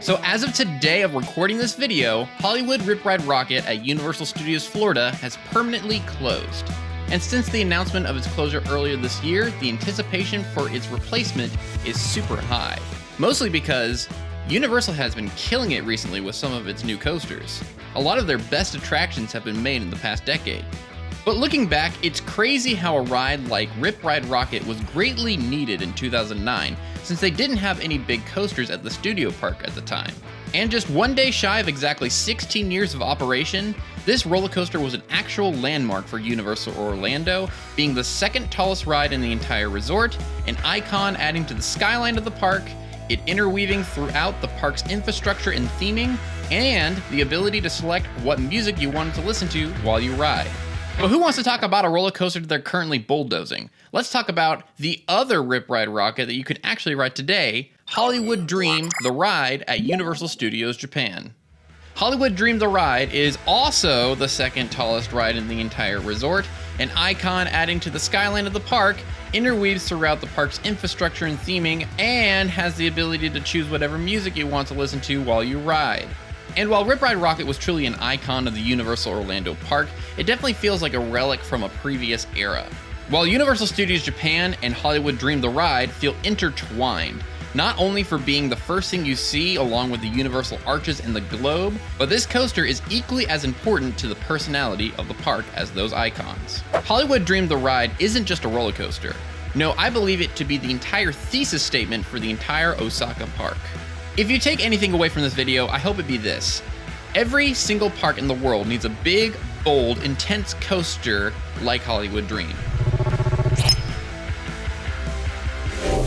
So as of today of recording this video, Hollywood Rip Ride Rockit at Universal Studios Florida has permanently closed. And since the announcement of its closure earlier this year, the anticipation for its replacement is super high. Mostly because Universal has been killing it recently with some of its new coasters. A lot of their best attractions have been made in the past decade. But looking back, it's crazy how a ride like Rip Ride Rockit was greatly needed in 2009, since they didn't have any big coasters at the studio park at the time. And just one day shy of exactly 16 years of operation, this roller coaster was an actual landmark for Universal Orlando, being the second tallest ride in the entire resort, an icon adding to the skyline of the park, it interweaving throughout the park's infrastructure and theming, and the ability to select what music you wanted to listen to while you ride. But who wants to talk about a roller coaster that they're currently bulldozing? Let's talk about the other Rip Ride Rockit that you could actually ride today, Hollywood Dream the Ride at Universal Studios Japan. Hollywood Dream the Ride is also the second tallest ride in the entire resort, an icon adding to the skyline of the park, interweaves throughout the park's infrastructure and theming, and has the ability to choose whatever music you want to listen to while you ride. And while Rip Ride Rockit was truly an icon of the Universal Orlando park, it definitely feels like a relic from a previous era. While Universal Studios Japan and Hollywood Dream the Ride feel intertwined, not only for being the first thing you see along with the Universal arches and the globe, but this coaster is equally as important to the personality of the park as those icons. Hollywood Dream the Ride isn't just a roller coaster. No, I believe it to be the entire thesis statement for the entire Osaka park. If you take anything away from this video, I hope it be this. Every single park in the world needs a big, bold, intense coaster like Hollywood Dream.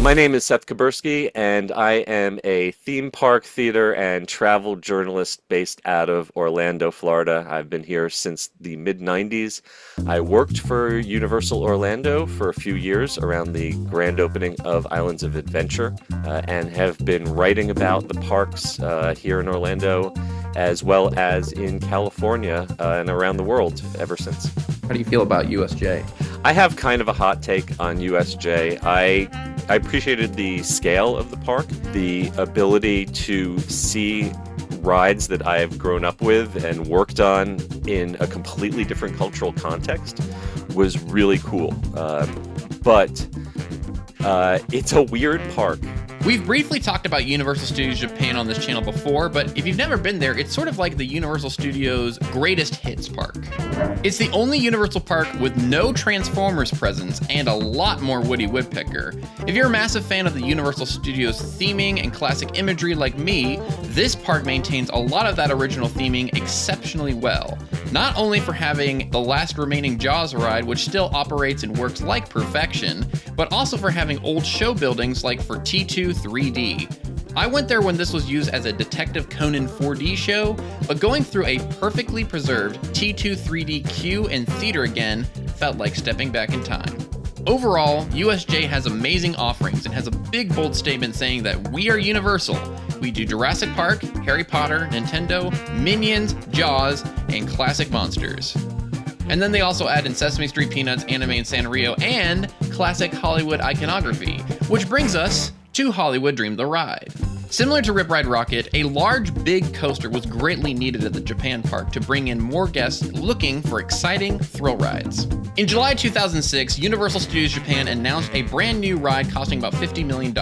My name is Seth Kubersky, and I am a theme park, theater, and travel journalist based out of Orlando, Florida. I've been here since the mid-90s. I worked for Universal Orlando for a few years around the grand opening of Islands of Adventure, and have been writing about the parks here in Orlando, as well as in California and around the world ever since. How do you feel about USJ? I have kind of a hot take on USJ. I appreciated the scale of the park, the ability to see rides that I have grown up with and worked on in a completely different cultural context was really cool. But it's a weird park. We've briefly talked about Universal Studios Japan on this channel before, but if you've never been there, it's sort of like the Universal Studios greatest hits park. It's the only Universal park with no Transformers presence and a lot more Woody Woodpecker. If you're a massive fan of the Universal Studios theming and classic imagery like me, this park maintains a lot of that original theming exceptionally well. Not only for having the last remaining Jaws ride, which still operates and works like perfection, but also for having old show buildings like for T2 3D. I went there when this was used as a Detective Conan 4D show, but going through a perfectly preserved T2 3D queue and theater again felt like stepping back in time. Overall, USJ has amazing offerings and has a big bold statement saying that we are Universal. We do Jurassic Park, Harry Potter, Nintendo, Minions, Jaws, and classic monsters. And then they also add in Sesame Street, Peanuts, Anime in Sanrio, and classic Hollywood iconography, which brings us to Hollywood Dream the Ride. Similar to Rip Ride Rockit, a large, big coaster was greatly needed at the Japan park to bring in more guests looking for exciting thrill rides. In July 2006, Universal Studios Japan announced a brand new ride costing about $50 million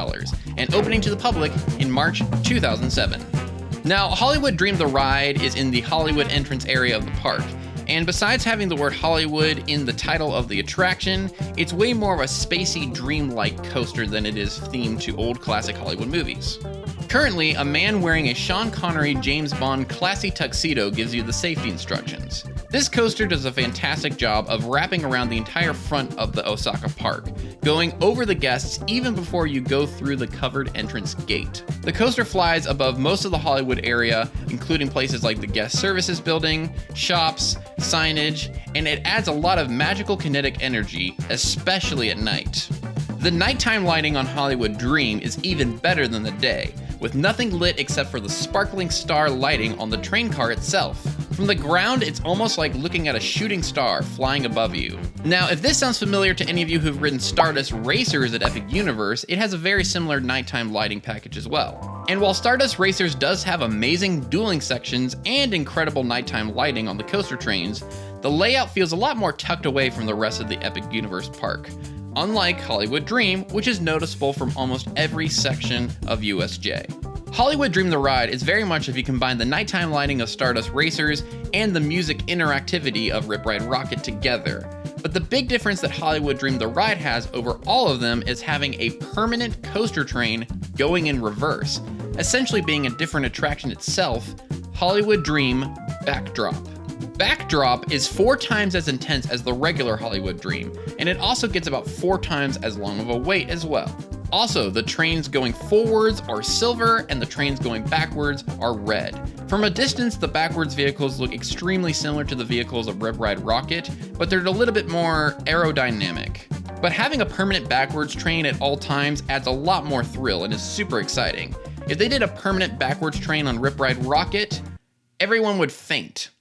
and opening to the public in March 2007. Now, Hollywood Dream the Ride is in the Hollywood entrance area of the park, and besides having the word Hollywood in the title of the attraction, it's way more of a spacey, dreamlike coaster than it is themed to old classic Hollywood movies. Currently, a man wearing a Sean Connery James Bond classy tuxedo gives you the safety instructions. This coaster does a fantastic job of wrapping around the entire front of the Osaka park, going over the guests even before you go through the covered entrance gate. The coaster flies above most of the Hollywood area, including places like the guest services building, shops, signage, and it adds a lot of magical kinetic energy, especially at night. The nighttime lighting on Hollywood Dream is even better than the day, with nothing lit except for the sparkling star lighting on the train car itself. From the ground, it's almost like looking at a shooting star flying above you. Now, if this sounds familiar to any of you who've ridden Stardust Racers at Epic Universe, it has a very similar nighttime lighting package as well. And while Stardust Racers does have amazing dueling sections and incredible nighttime lighting on the coaster trains, the layout feels a lot more tucked away from the rest of the Epic Universe park, unlike Hollywood Dream, which is noticeable from almost every section of USJ. Hollywood Dream the Ride is very much if you combine the nighttime lighting of Stardust Racers and the music interactivity of Rip Ride Rockit together. But the big difference that Hollywood Dream the Ride has over all of them is having a permanent coaster train going in reverse, essentially being a different attraction itself, Hollywood Dream Backdrop. Backdrop is 4 times as intense as the regular Hollywood Dream, and it also gets about 4 times as long of a wait as well. Also, the trains going forwards are silver and the trains going backwards are red. From a distance, the backwards vehicles look extremely similar to the vehicles of Rip Ride Rockit, but they're a little bit more aerodynamic. But having a permanent backwards train at all times adds a lot more thrill and is super exciting. If they did a permanent backwards train on Rip Ride Rockit, everyone would faint.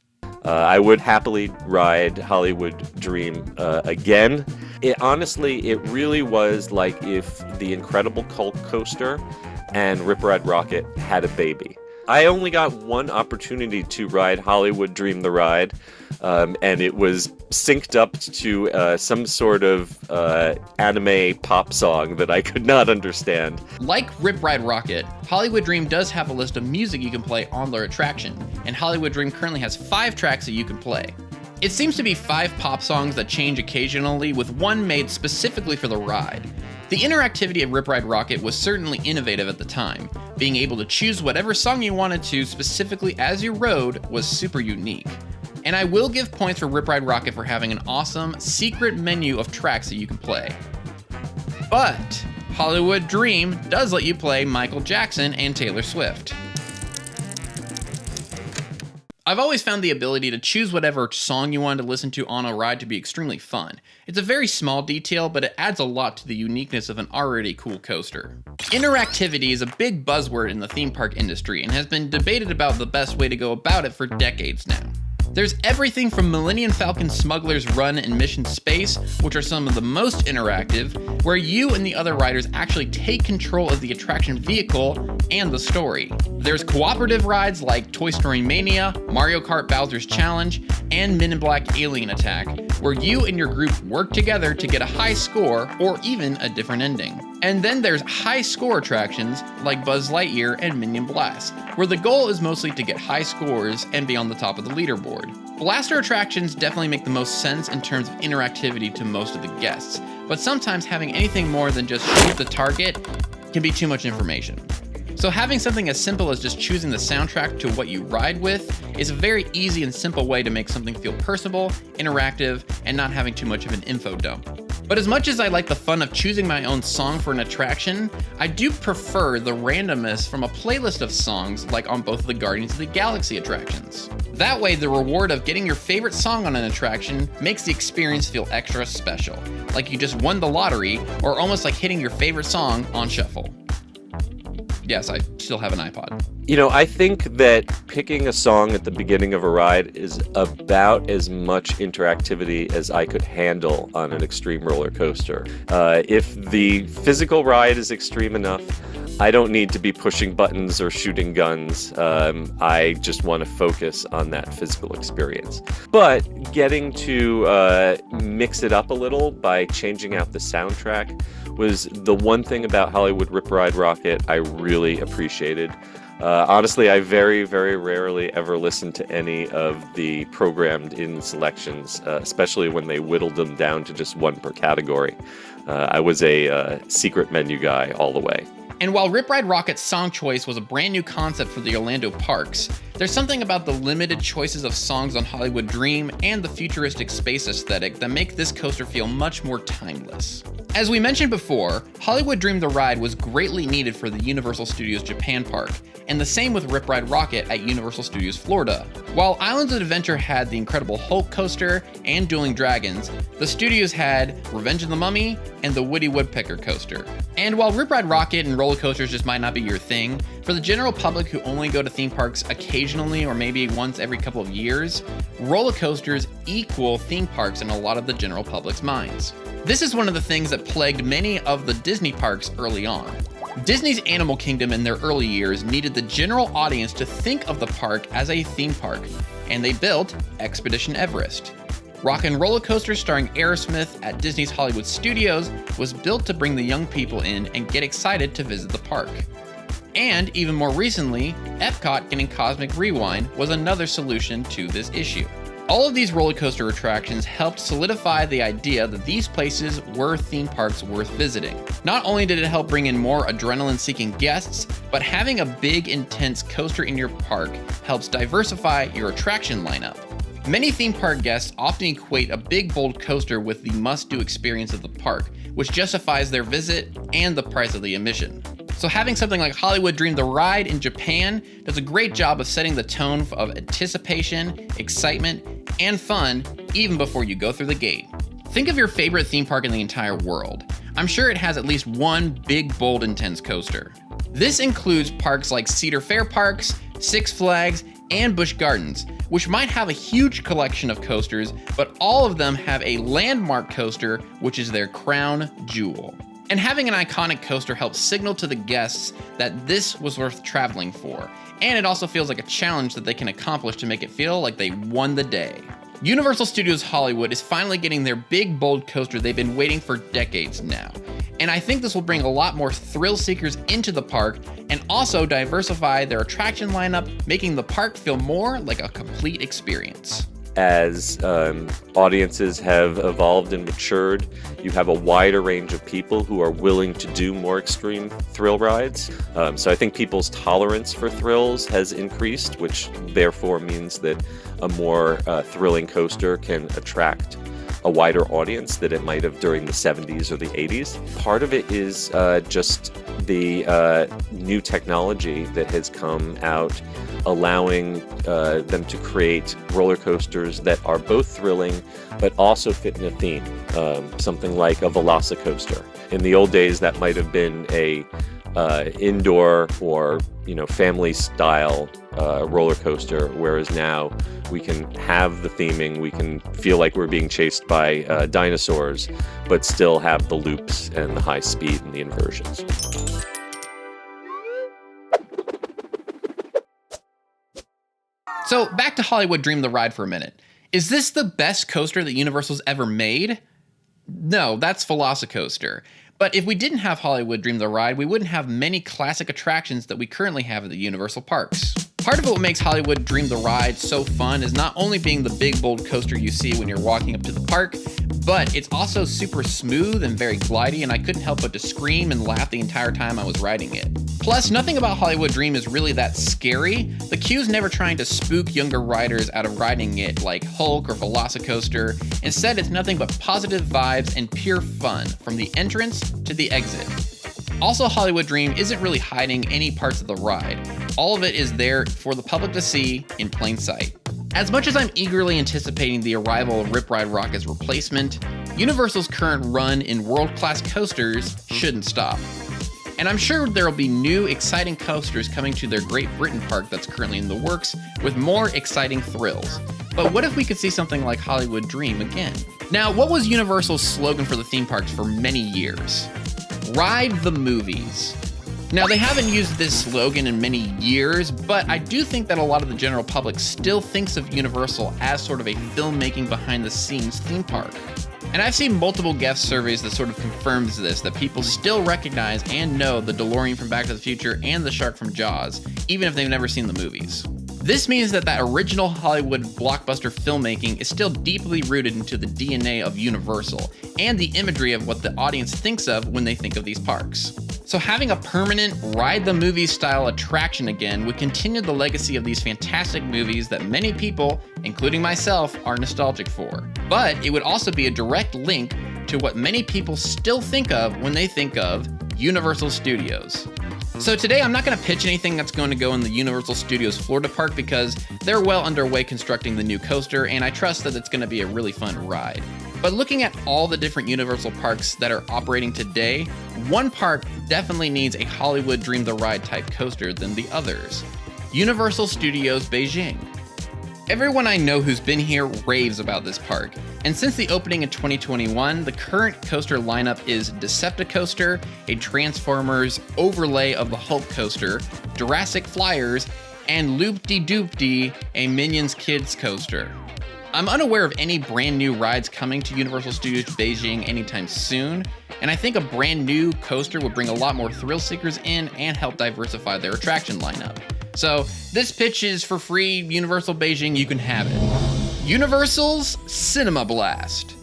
I would happily ride Hollywood Dream again. Honestly, it really was like if the Incredible Hulk coaster and Rip Ride Rockit had a baby. I only got one opportunity to ride Hollywood Dream the Ride, and it was synced up to some sort of anime pop song that I could not understand. Like Rip Ride Rockit, Hollywood Dream does have a list of music you can play on their attraction, and Hollywood Dream currently has 5 tracks that you can play. It seems to be 5 pop songs that change occasionally, with one made specifically for the ride. The interactivity of Rip Ride Rockit was certainly innovative at the time. Being able to choose whatever song you wanted to specifically as you rode was super unique. And I will give points for Rip Ride Rockit for having an awesome secret menu of tracks that you can play. But Hollywood Dream does let you play Michael Jackson and Taylor Swift. I've always found the ability to choose whatever song you wanted to listen to on a ride to be extremely fun. It's a very small detail, but it adds a lot to the uniqueness of an already cool coaster. Interactivity is a big buzzword in the theme park industry and has been debated about the best way to go about it for decades now. There's everything from Millennium Falcon Smuggler's Run and Mission Space, which are some of the most interactive, where you and the other riders actually take control of the attraction vehicle and the story. There's cooperative rides like Toy Story Mania, Mario Kart Bowser's Challenge, and Men in Black Alien Attack, where you and your group work together to get a high score or even a different ending. And then there's high score attractions like Buzz Lightyear and Minion Blast, where the goal is mostly to get high scores and be on the top of the leaderboard. Blaster attractions definitely make the most sense in terms of interactivity to most of the guests, but sometimes having anything more than just shoot the target can be too much information. So having something as simple as just choosing the soundtrack to what you ride with is a very easy and simple way to make something feel personable, interactive, and not having too much of an info dump. But as much as I like the fun of choosing my own song for an attraction, I do prefer the randomness from a playlist of songs like on both of the Guardians of the Galaxy attractions. That way, the reward of getting your favorite song on an attraction makes the experience feel extra special, like you just won the lottery, or almost like hitting your favorite song on shuffle. Yes, I still have an iPod. You know, I think that picking a song at the beginning of a ride is about as much interactivity as I could handle on an extreme roller coaster. If the physical ride is extreme enough, I don't need to be pushing buttons or shooting guns. I just want to focus on that physical experience. But getting to mix it up a little by changing out the soundtrack was the one thing about Hollywood Rip Ride Rockit I really appreciated. Honestly, I very, very rarely ever listen to any of the programmed-in selections, especially when they whittled them down to just one per category. I was a secret menu guy all the way. And while Rip Ride Rockit's song choice was a brand new concept for the Orlando parks, there's something about the limited choices of songs on Hollywood Dream and the futuristic space aesthetic that make this coaster feel much more timeless. As we mentioned before, Hollywood Dream the Ride was greatly needed for the Universal Studios Japan park, and the same with Rip Ride Rockit at Universal Studios Florida. While Islands of Adventure had the Incredible Hulk coaster and Dueling Dragons, the studios had Revenge of the Mummy and the Woody Woodpecker coaster. And while Rip Ride Rockit and roller coasters just might not be your thing, for the general public who only go to theme parks occasionally or maybe once every couple of years, roller coasters equal theme parks in a lot of the general public's minds. This is one of the things that plagued many of the Disney parks early on. Disney's Animal Kingdom in their early years needed the general audience to think of the park as a theme park, and they built Expedition Everest. Rock and Roller Coaster starring Aerosmith at Disney's Hollywood Studios was built to bring the young people in and get excited to visit the park. And even more recently, Epcot getting Cosmic Rewind was another solution to this issue. All of these roller coaster attractions helped solidify the idea that these places were theme parks worth visiting. Not only did it help bring in more adrenaline-seeking guests, but having a big, intense coaster in your park helps diversify your attraction lineup. Many theme park guests often equate a big, bold coaster with the must-do experience of the park, which justifies their visit and the price of the admission. So having something like Hollywood Dream the Ride in Japan does a great job of setting the tone of anticipation, excitement, and fun even before you go through the gate. Think of your favorite theme park in the entire world. I'm sure it has at least one big, bold, intense coaster. This includes parks like Cedar Fair Parks, Six Flags, and Busch Gardens, which might have a huge collection of coasters, but all of them have a landmark coaster, which is their crown jewel. And having an iconic coaster helps signal to the guests that this was worth traveling for, and it also feels like a challenge that they can accomplish to make it feel like they won the day. Universal Studios Hollywood is finally getting their big, bold coaster they've been waiting for decades now. And I think this will bring a lot more thrill seekers into the park and also diversify their attraction lineup, making the park feel more like a complete experience. As audiences have evolved and matured, you have a wider range of people who are willing to do more extreme thrill rides. So I think people's tolerance for thrills has increased, which therefore means that a more thrilling coaster can attract a wider audience than it might have during the 70s or the 80s. Part of it is just the new technology that has come out, allowing them to create roller coasters that are both thrilling but also fit in a theme, something like a Velocicoaster. In the old days, that might have been a indoor or family style roller coaster, whereas now we can have the theming, we can feel like we're being chased by dinosaurs, but still have the loops and the high speed and the inversions. So back to Hollywood Dream the Ride for a minute. Is this the best coaster that Universal's ever made? No, that's Velocicoaster. But if we didn't have Hollywood Dream the Ride, we wouldn't have many classic attractions that we currently have at the Universal parks. Part of what makes Hollywood Dream the Ride so fun is not only being the big, bold coaster you see when you're walking up to the park, but it's also super smooth and very glidey, and I couldn't help but to scream and laugh the entire time I was riding it. Plus, nothing about Hollywood Dream is really that scary. The queue's never trying to spook younger riders out of riding it like Hulk or Velocicoaster. Instead, it's nothing but positive vibes and pure fun from the entrance to the exit. Also, Hollywood Dream isn't really hiding any parts of the ride. All of it is there for the public to see in plain sight. As much as I'm eagerly anticipating the arrival of Rip Ride Rockit's replacement, Universal's current run in world-class coasters shouldn't stop. And I'm sure there will be new, exciting coasters coming to their Great Britain park that's currently in the works with more exciting thrills. But what if we could see something like Hollywood Dream again? Now, what was Universal's slogan for the theme parks for many years? Ride the movies. Now, they haven't used this slogan in many years, but I do think that a lot of the general public still thinks of Universal as sort of a filmmaking behind-the-scenes theme park. And I've seen multiple guest surveys that sort of confirms this, that people still recognize and know the DeLorean from Back to the Future and the shark from Jaws, even if they've never seen the movies. This means that original Hollywood blockbuster filmmaking is still deeply rooted into the DNA of Universal and the imagery of what the audience thinks of when they think of these parks. So having a permanent ride the movies style attraction again would continue the legacy of these fantastic movies that many people, including myself, are nostalgic for. But it would also be a direct link to what many people still think of when they think of Universal Studios. So today I'm not going to pitch anything that's going to go in the Universal Studios Florida park because they're well underway constructing the new coaster, and I trust that it's going to be a really fun ride. But looking at all the different Universal parks that are operating today, one park definitely needs a Hollywood Dream the Ride type coaster than the others. Universal Studios Beijing. Everyone I know who's been here raves about this park. And since the opening in 2021, the current coaster lineup is Decepticoaster, a Transformers overlay of the Hulk coaster, Jurassic Flyers, and Loop-de-Doop-de, a Minions Kids coaster. I'm unaware of any brand new rides coming to Universal Studios Beijing anytime soon, and I think a brand new coaster would bring a lot more thrill seekers in and help diversify their attraction lineup. So this pitch is for free. Universal Beijing, you can have it. Universal's Cinema Blast.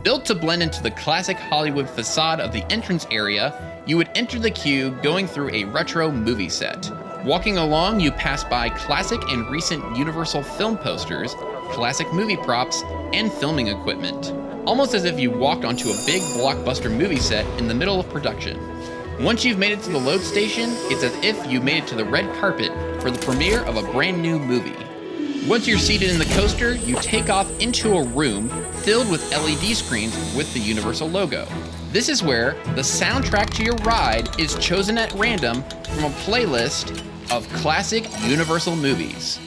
Built to blend into the classic Hollywood facade of the entrance area, you would enter the queue going through a retro movie set. Walking along, you pass by classic and recent Universal film posters, classic movie props, and filming equipment. Almost as if you walked onto a big blockbuster movie set in the middle of production. Once you've made it to the load station, it's as if you made it to the red carpet for the premiere of a brand new movie. Once you're seated in the coaster, you take off into a room filled with LED screens with the Universal logo. This is where the soundtrack to your ride is chosen at random from a playlist of classic Universal movies.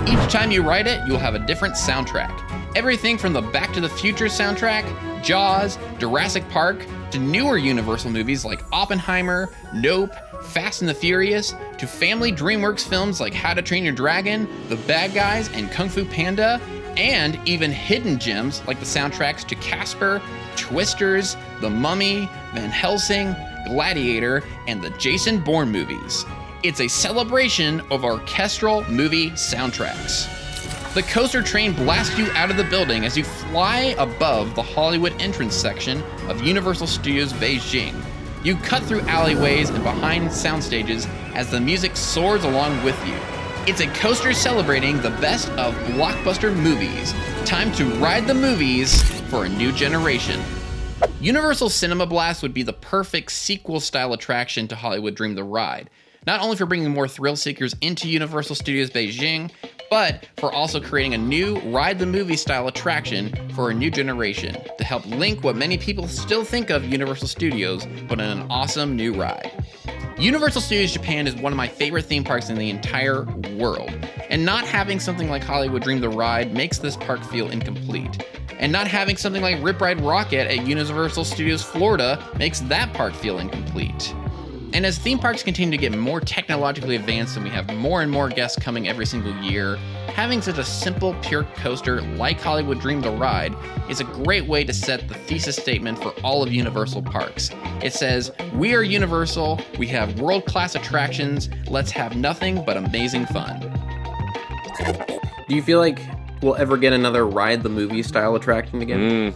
Each time you ride it, you'll have a different soundtrack. Everything from the Back to the Future soundtrack, Jaws, Jurassic Park, to newer Universal movies like Oppenheimer, Nope, Fast and the Furious, to family DreamWorks films like How to Train Your Dragon, The Bad Guys, and Kung Fu Panda, and even hidden gems like the soundtracks to Casper, Twisters, The Mummy, Van Helsing, Gladiator, and the Jason Bourne movies. It's a celebration of orchestral movie soundtracks. The coaster train blasts you out of the building as you fly above the Hollywood entrance section of Universal Studios Beijing. You cut through alleyways and behind sound stages as the music soars along with you. It's a coaster celebrating the best of blockbuster movies. Time to ride the movies for a new generation. Universal Cinema Blast would be the perfect sequel-style attraction to Hollywood Dream the Ride. Not only for bringing more thrill seekers into Universal Studios Beijing, but for also creating a new Ride the Movie style attraction for a new generation to help link what many people still think of Universal Studios, but in an awesome new ride. Universal Studios Japan is one of my favorite theme parks in the entire world, and not having something like Hollywood Dream the Ride makes this park feel incomplete. And not having something like Rip Ride Rockit at Universal Studios Florida makes that park feel incomplete. And as theme parks continue to get more technologically advanced and we have more and more guests coming every single year, having such a simple, pure coaster like Hollywood Dream the Ride is a great way to set the thesis statement for all of Universal parks. It says, we are Universal, we have world-class attractions, let's have nothing but amazing fun. Do you feel like we'll ever get another Ride the Movie style attraction again?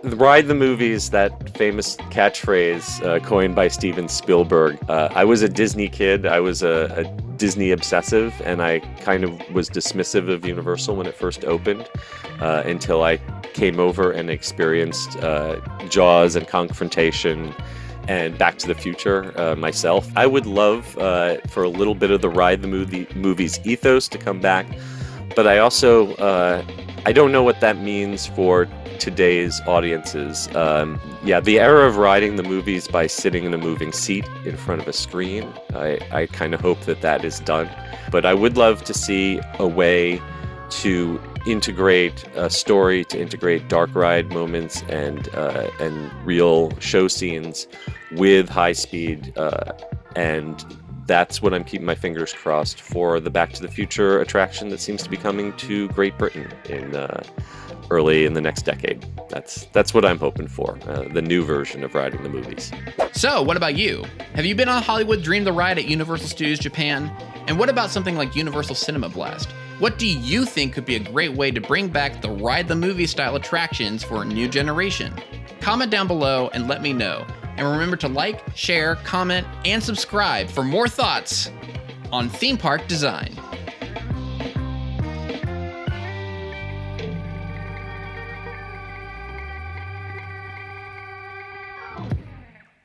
Ride the Movies, that famous catchphrase coined by Steven Spielberg. I was a Disney kid. I was a Disney obsessive, and I kind of was dismissive of Universal when it first opened until I came over and experienced Jaws and Confrontation and Back to the Future myself. I would love for a little bit of the Ride the Movies ethos to come back, but I also I don't know what that means for today's audiences. The era of riding the movies by sitting in a moving seat in front of a screen, I kind of hope that is done. But I would love to see a way to integrate a story, to integrate dark ride moments and real show scenes with high speed, and that's what I'm keeping my fingers crossed for, the Back to the Future attraction that seems to be coming to Great Britain early in the next decade. That's what I'm hoping for, the new version of riding the movies. So, what about you? Have you been on Hollywood Dream the Ride at Universal Studios Japan? And what about something like Universal Cinema Blast? What do you think could be a great way to bring back the Ride the Movie style attractions for a new generation? Comment down below and let me know. And remember to like, share, comment, and subscribe for more thoughts on theme park design.